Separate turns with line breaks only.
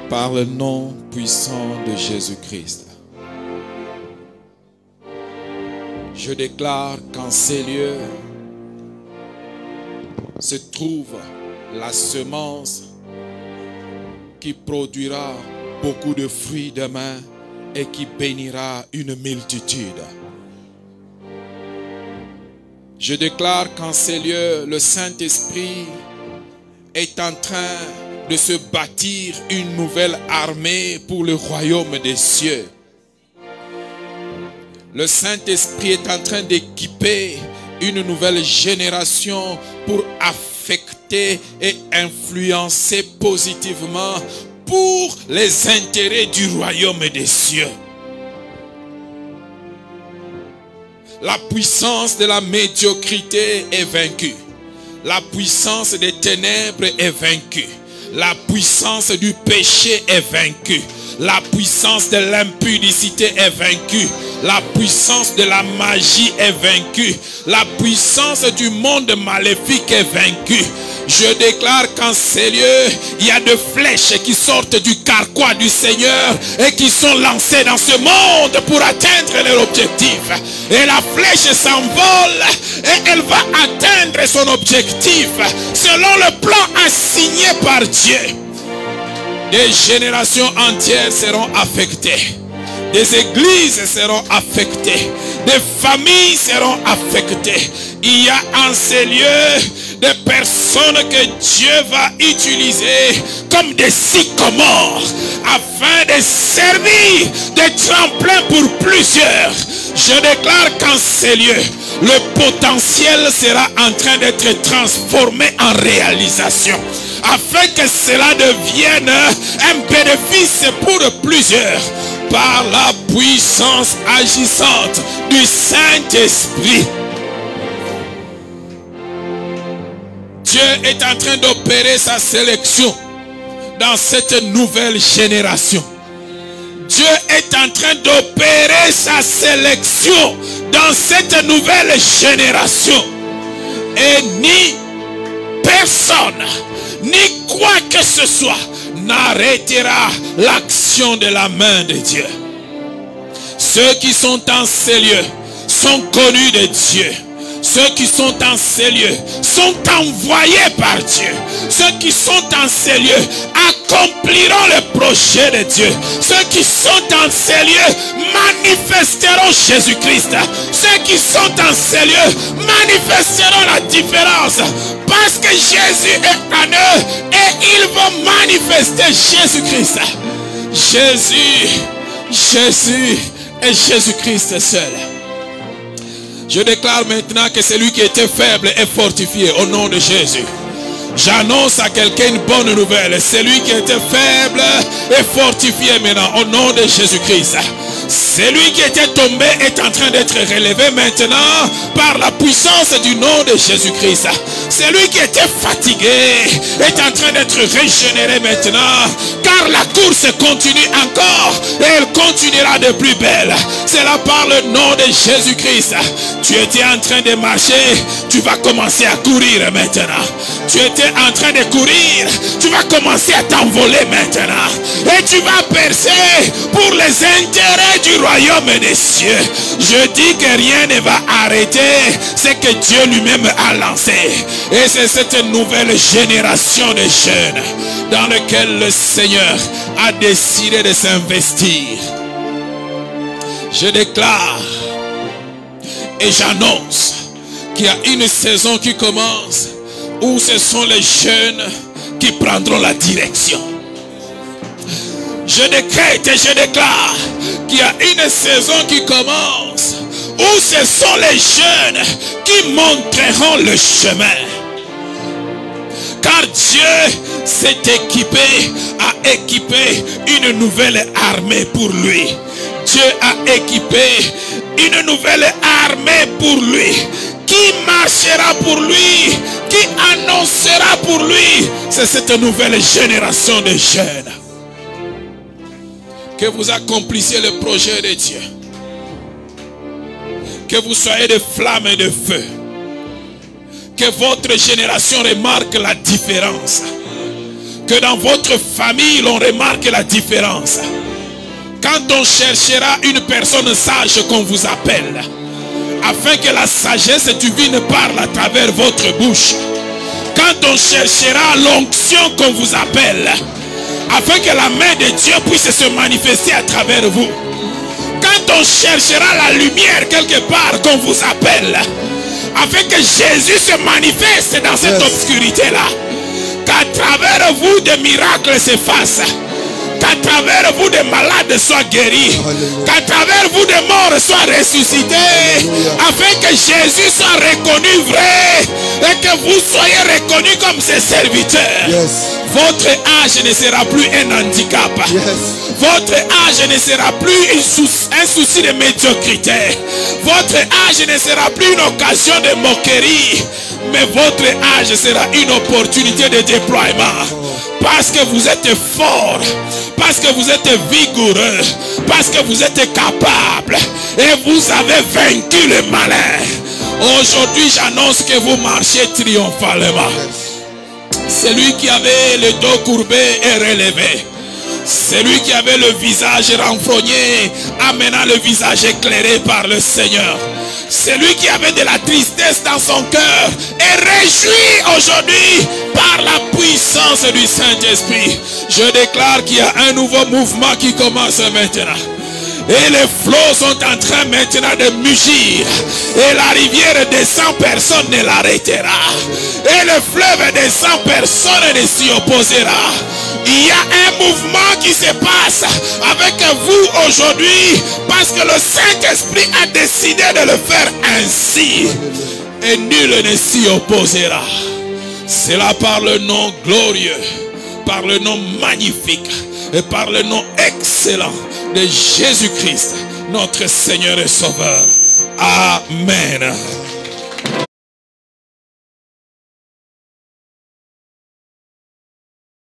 par le nom puissant de Jésus-Christ. Je déclare qu'en ces lieux se trouve la semence qui produira beaucoup de fruits demain et qui bénira une multitude. Je déclare qu'en ces lieux, le Saint-Esprit est en train de se bâtir une nouvelle armée pour le royaume des cieux. Le Saint-Esprit est en train d'équiper une nouvelle génération pour affecter et influencer positivement pour les intérêts du royaume des cieux. La puissance de la médiocrité est vaincue. La puissance des ténèbres est vaincue. La puissance du péché est vaincue. La puissance de l'impudicité est vaincue. La puissance de la magie est vaincue. La puissance du monde maléfique est vaincue. Je déclare qu'en ces lieux, il y a de flèches qui sortent du carquois du Seigneur et qui sont lancées dans ce monde pour atteindre leur objectif. Et la flèche s'envole et elle va atteindre son objectif selon le plan assigné par Dieu. Des générations entières seront affectées. Des églises seront affectées. Des familles seront affectées. Il y a en ces lieux des personnes que Dieu va utiliser comme des sycomores afin de servir de tremplin pour plusieurs. Je déclare qu'en ces lieux, le potentiel sera en train d'être transformé en réalisation afin que cela devienne un bénéfice pour plusieurs par la puissance agissante du Saint-Esprit. Dieu est en train d'opérer sa sélection dans cette nouvelle génération. Dieu est en train d'opérer sa sélection dans cette nouvelle génération. Et ni personne, ni quoi que ce soit n'arrêtera l'action de la main de Dieu. Ceux qui sont en ces lieux sont connus de Dieu. Ceux qui sont en ces lieux sont envoyés par Dieu. Ceux qui sont en ces lieux accompliront le projet de Dieu. Ceux qui sont en ces lieux manifesteront Jésus-Christ. Ceux qui sont en ces lieux manifesteront la différence. Parce que Jésus est en eux et ils vont manifester Jésus-Christ. Jésus et Jésus-Christ seul. Je déclare maintenant que celui qui était faible est fortifié au nom de Jésus. J'annonce à quelqu'un une bonne nouvelle. Celui qui était faible est fortifié maintenant au nom de Jésus-Christ. Celui qui était tombé est en train d'être relevé maintenant par la puissance du nom de Jésus-Christ. Celui qui était fatigué est en train d'être régénéré maintenant, car la course continue encore et elle continuera de plus belle. C'est là par le nom de Jésus-Christ. Tu étais en train de marcher, tu vas commencer à courir maintenant. Tu étais en train de courir, tu vas commencer à t'envoler maintenant. Et tu vas percer pour les intérêts du royaume des cieux. Je dis que rien ne va arrêter ce que Dieu lui-même a lancé. Et c'est cette nouvelle génération de jeunes dans laquelle le Seigneur a décidé de s'investir. Je déclare et j'annonce qu'il y a une saison qui commence où ce sont les jeunes qui prendront la direction. Je décrète et je déclare qu'il y a une saison qui commence où ce sont les jeunes qui montreront le chemin. Car Dieu s'est équipé, a équipé une nouvelle armée pour lui. Dieu a équipé une nouvelle armée pour lui, qui marchera pour lui, qui annoncera pour lui. C'est cette nouvelle génération de jeunes. Que vous accomplissiez le projet de Dieu. Que vous soyez de flammes et de feu. Que votre génération remarque la différence. Que dans votre famille, l'on remarque la différence. Quand on cherchera une personne sage qu'on vous appelle, afin que la sagesse divine parle à travers votre bouche. Quand on cherchera l'onction qu'on vous appelle, afin que la main de Dieu puisse se manifester à travers vous. Quand on cherchera la lumière quelque part qu'on vous appelle, afin que Jésus se manifeste dans cette obscurité-là. Qu'à travers vous des miracles s'effacent. Qu'à travers vous des malades soient guéris. Qu'à travers vous des morts soient ressuscités. Afin que Jésus soit reconnu vrai. Et que vous soyez reconnus comme ses serviteurs. Votre âge ne sera plus un handicap. Votre âge ne sera plus un souci de médiocrité. Votre âge ne sera plus une occasion de moquerie. Mais votre âge sera une opportunité de déploiement. Parce que vous êtes fort, parce que vous êtes vigoureux, parce que vous êtes capable et vous avez vaincu le malin. Aujourd'hui, j'annonce que vous marchez triomphalement. Celui qui avait le dos courbé et relevé, celui qui avait le visage renfrogné, amenant le visage éclairé par le Seigneur. Celui qui avait de la tristesse dans son cœur est réjoui aujourd'hui par la puissance du Saint-Esprit. Je déclare qu'il y a un nouveau mouvement qui commence maintenant. Et les flots sont en train maintenant de mugir. Et la rivière descend, personne ne l'arrêtera. Et le fleuve descend, personne ne s'y opposera. Il y a un mouvement qui se passe avec vous aujourd'hui. Parce que le Saint-Esprit a décidé de le faire ainsi. Et nul ne s'y opposera. C'est là par le nom glorieux, par le nom magnifique et par le nom excellent de Jésus-Christ, notre Seigneur et Sauveur. Amen.